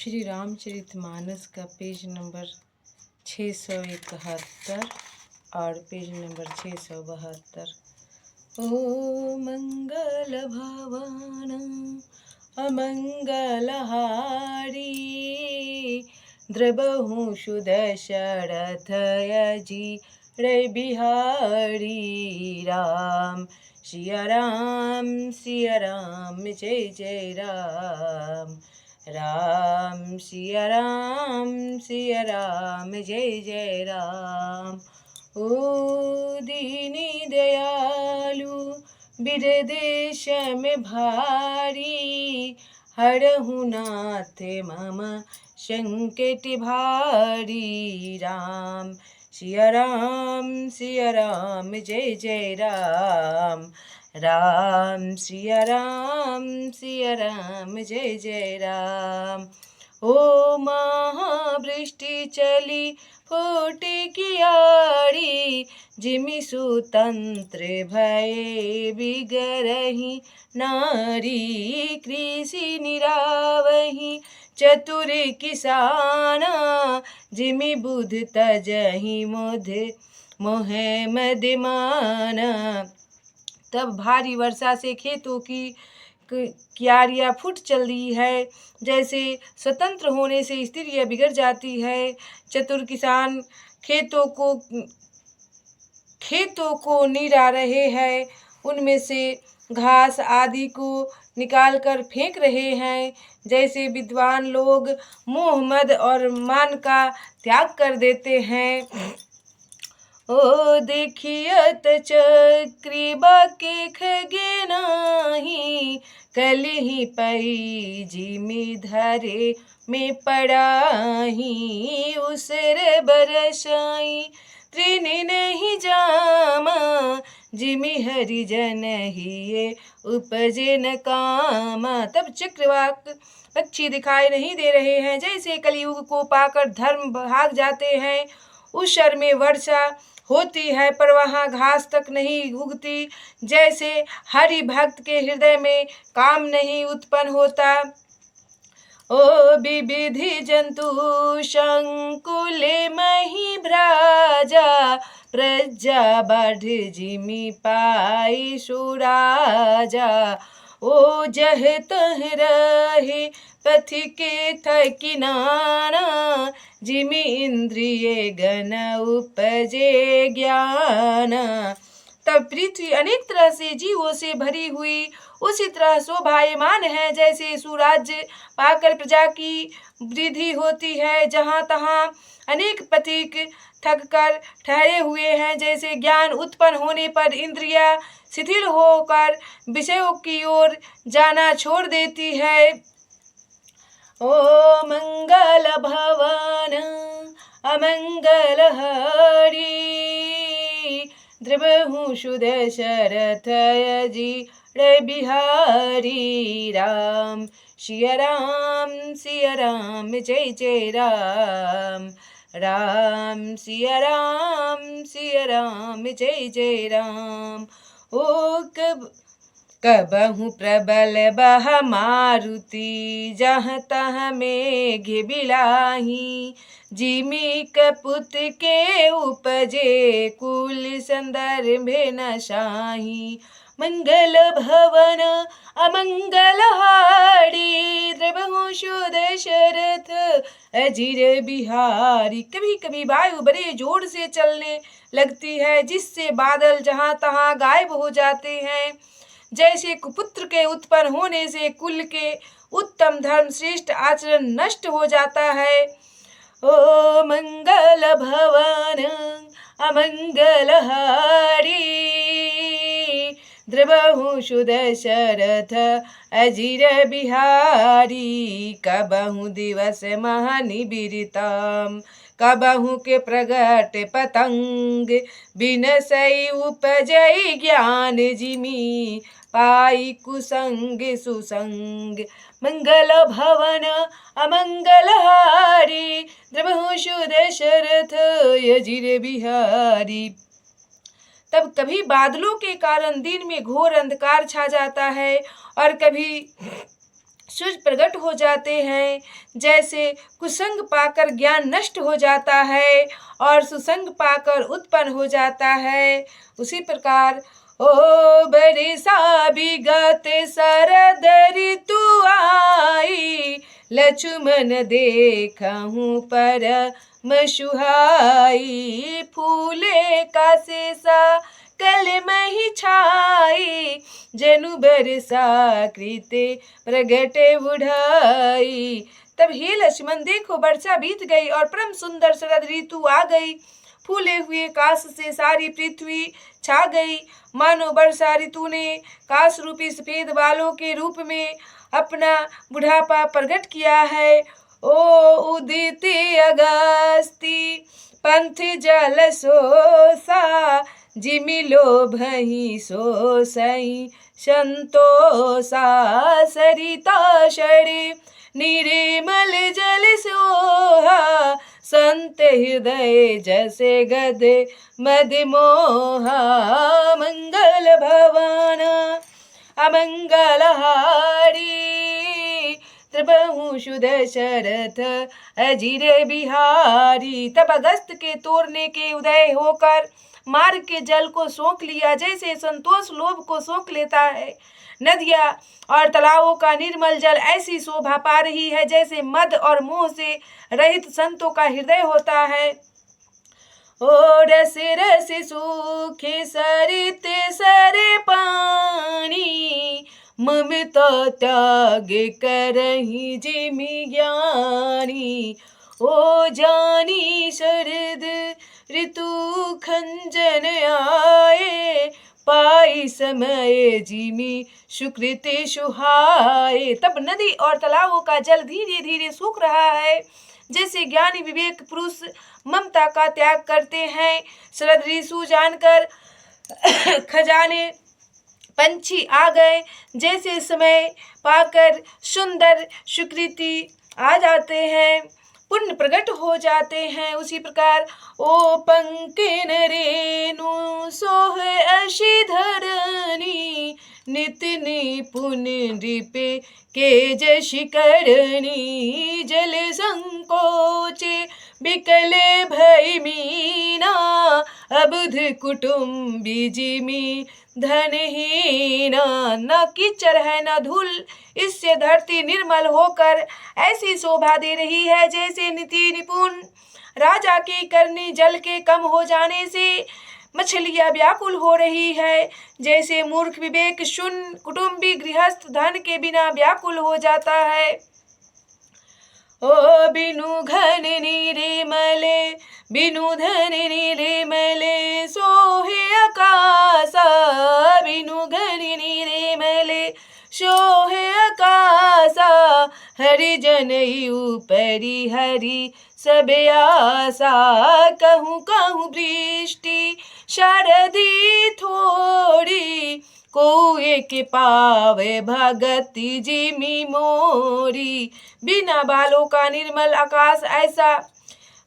श्री रामचरितमानस का page number 671 और page number 672। ओ मंगल भवन अमंगलहारी, द्रबहु सुदशरथ अजीर बिहारी। राम सिया राम सिया राम जय जय राम। राम सिया राम जय जय राम। ओ दीनी दयालु बिरदेश में भारी, हरहु नाथ मम संकट भारी। राम सिया राम जय जय राम। राम सिया राम जय जय राम। ओ महावृष्टि चली फूटी कियारी, जिमि सुतंत्र भये बिगरहि नारी। कृषि निरावहि चतुर किसाना, जिमि बुध तजहि मोहे मदिमाना। तब भारी वर्षा से खेतों की क्यारियाँ फूट चली है, जैसे स्वतंत्र होने से स्त्रियाँ बिगड़ जाती है। चतुर किसान खेतों को निरा रहे हैं, उनमें से घास आदि को निकाल कर फेंक रहे हैं। जैसे विद्वान लोग मोह मद और मान का त्याग कर देते हैं। ओ देखियत चक्री बाके खगे नाही, कलहि पई जिमि धरे में पड़ाही। उसर बरसाई तृण नहीं जामा, जिमि हरिजन हिये उपजे न कामा। तब चक्रवाक पक्षी दिखाई नहीं दे रहे हैं, जैसे कलयुग को पाकर धर्म भाग जाते हैं। उस शर में वर्षा होती है पर वहाँ घास तक नहीं उगती। जैसे हरि भक्त के हृदय में काम नहीं उत्पन्न होता। ओ विविधि जंतु संकुल मही भ्राजा, प्रजा बढ़ जिमि पाई सुराजा। ओ जह तह रहे पथि के थकिनाना, जिमि इंद्रिय गण उपजे ज्ञान। तब पृथ्वी अनेक तरह से जीवों से भरी हुई उसी तरह शोभायमान है, जैसे सुराज्य पाकर प्रजा की वृद्धि होती है। जहाँ तहाँ अनेक पथिक थक कर ठहरे हुए हैं, जैसे ज्ञान उत्पन्न होने पर इंद्रियां शिथिल होकर विषयों की ओर जाना छोड़ देती है। ओ मंगल भवन अमंगलहारी, द्रबहु सुदशरथ अजीर बिहारी। राम सिया राम जय जय राम। राम सिया राम जय जय राम। ओ कबहु प्रबल बह मारुति, जहाँ तहाँ मेघ बिलाही। जिमि कपुत के उपजे कुल संदर्भ न शाही। मंगल भवन अमंगलहारी, द्रबहु दशरथ अजीर बिहारी। कभी कभी वायु बड़े जोर से चलने लगती है, जिससे बादल जहाँ तहाँ गायब हो जाते हैं। जैसे कुपुत्र के उत्पन्न होने से कुल के उत्तम धर्म श्रेष्ठ आचरण नष्ट हो जाता है। ओ मंगल भवन अमंगलहारी, द्रबहु दशरथ अजीर बिहारी। कबहु दिवस महानिबिरताम, कबहु के प्रगट पतंग। बिनसई उपजई ज्ञान, जिमि पाई कुसंग सुसंग। मंगल भवन अमंगलहारी, द्रबहु दशरथ अजीर बिहारी। तब कभी बादलों के कारण दिन में घोर अंधकार छा जाता है और कभी सूर्य प्रकट हो जाते हैं। जैसे कुसंग पाकर ज्ञान नष्ट हो जाता है और सुसंग पाकर उत्पन्न हो जाता है, उसी प्रकार ओ बरसा बिगत शरद ऋतु आई, लक्ष्मण देखहूँ परम सुहाई, फूले का शेषा कल मही छाई, जनु बरसा कृते प्रगटे बुढ़ाई। तब हे लक्ष्मण देखो वर्षा बीत गई और परम सुंदर शरद ऋतु आ गई, फूले हुए काश से सारी पृथ्वी छा गई, मानो वर्षा ऋतु ने काश रूपी सफेद बालों के रूप में अपना बुढ़ापा प्रकट किया है। ओ उदित अगस्ती पंथ जल सोसा, जिमि लोभहि सो सई संतोषा, सरिता शरे निर्मल जल सोहा, संत हृदय जैसे गद मद मोहा, मंगल भवन अमंगल हारी, त्रिभुवन सुध शरथ अजिर बिहारी। तब अगस्त के तोड़ने के उदय होकर मार्ग के जल को सोख लिया, जैसे संतोष लोभ को सोख लेता है। नदियां और तालाबों का निर्मल जल ऐसी शोभा पा रही है जैसे मद और मोह से रहित संतों का हृदय होता है। ओ रस रस सूखे सरित सरे पानी, ममता त्याग करहि जिमि ज्ञानी, ओ जानी शरद ऋतु खंजन आए, पाई समय जिमि सुकृति सुहाए। तब नदी और तालाबों का जल धीरे धीरे सूख रहा है, जैसे ज्ञानी विवेक पुरुष ममता का त्याग करते हैं। शरद ऋतु जानकर खजाने पंछी आ गए, जैसे समय पाकर सुंदर सुकृति आ जाते हैं, पुण्य प्रकट हो जाते हैं, उसी प्रकार ओ पंकिन रेणु सोह अशी धरणी, नित निपुण नृपे के जशि करणी, जल संकोचे बिकले भई मीना, अबुध कुटुम्बी जिमि धनहीना। न कीचड़ है न धूल, इससे धरती निर्मल होकर ऐसी शोभा दे रही है जैसे नीति निपुण राजा की करनी जल के कम हो जाने से मछलियां व्याकुल हो रही है, जैसे मूर्ख विवेक शून्य कुटुंबी गृहस्थ धन के बिना व्याकुल हो जाता है। ओ बिनु घन निर्मले बिनु धन निर्मले सोहे आकाशा, बिनु घन निर्मले सोहे आकाशा, हरि जन ऊपरी हरि सब आशा, कहूँ कहूँ वृष्टि शारदी थोड़ी, को एक पावे भगति जिमि मोरी। बिना बालों का निर्मल आकाश ऐसा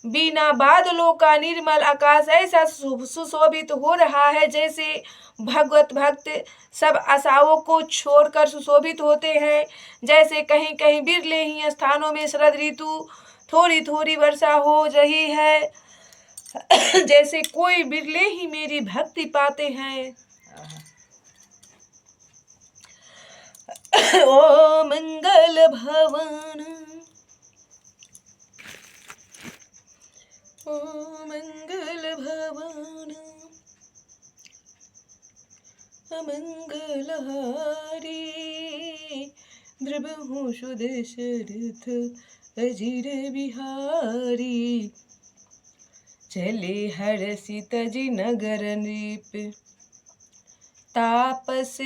बिना बादलों का निर्मल आकाश ऐसा सुशोभित हो रहा है जैसे भगवत भक्त सब आशाओं को छोड़कर सुशोभित होते हैं। जैसे कहीं कहीं बिरले ही स्थानों में शरद ऋतु थोड़ी थोड़ी वर्षा हो रही है, जैसे कोई बिरले ही मेरी भक्ति पाते हैं। ओ मंगल भवन ओ मंगल भवन अमंगल हारी, द्रवहु सुध शरथ अजिर बिहारी, चले हर्षित जी नगर नृप, तापस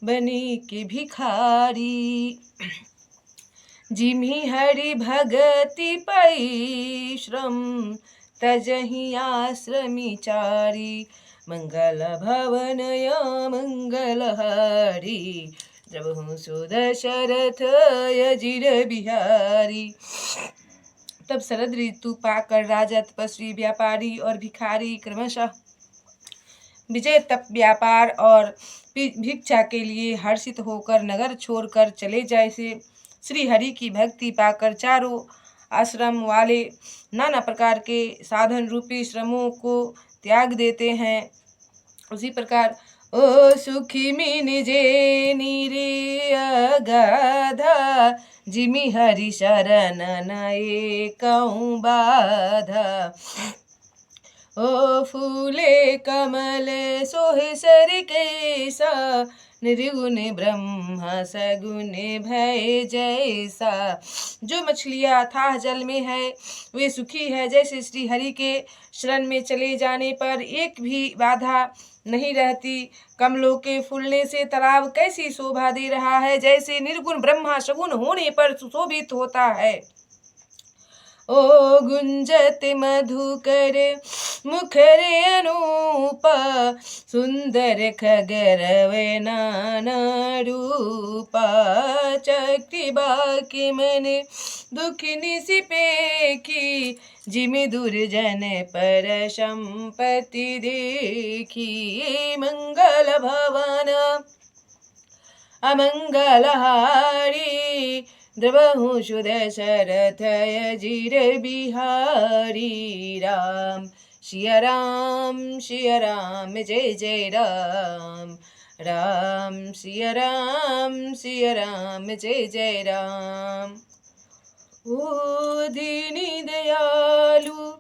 बनी के भिखारी, जिमि हरि भगति पई श्रम, तजहि आश्रमी चारी, मंगल भवन या मंगल हारी, द्रवहु सुध शरथ अजिर बिहारी। तब शरद ऋतु पाकर राजा तपस्वी व्यापारी और भिखारी क्रमशः विजय तप व्यापार और भिक्षा के लिए हर्षित होकर नगर छोड़कर चले। जैसे श्री हरि की भक्ति पाकर चारों आश्रम वाले नाना प्रकार के साधन रूपी श्रमों को त्याग देते हैं। उसी प्रकार ओ सुखी मीन जे नीरे अगाधा, जिमि हरि शरण नए कहूँ बाधा। ओ फूले कमल सोहे सर कैसा, निर्गुण ब्रह्म सगुण भय जैसा। जो मछलियाँ अथाह जल में है वे सुखी है, जैसे श्री हरि के शरण में चले जाने पर एक भी बाधा नहीं रहती। कमलों के फूलने से तालाब कैसी शोभा दे रहा है, जैसे निर्गुण ब्रह्मा सगुण होने पर सुशोभित होता है। ओ गुंजत मधुकर मुखर अनूप, सुंदर खगर नाना रूपा। चक्री बाकी मन दुख निसिपे की, जिमि दुर्जन पर संपत्ति देखी। मंगल भवन अमंगलहारी, द्रवहु सुदशरथ अजिर बिहारी। राम सिया राम जय जय राम, राम सिया राम जय जय राम। ओ दीनी दयालु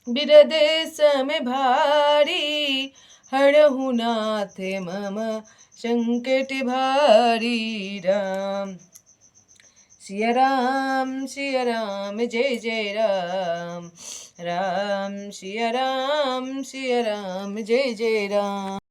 बिरद सम भारी, हरहु नाथ मम संकट भारी। राम सिया राम जय जय राम, राम सिया राम जय जय राम।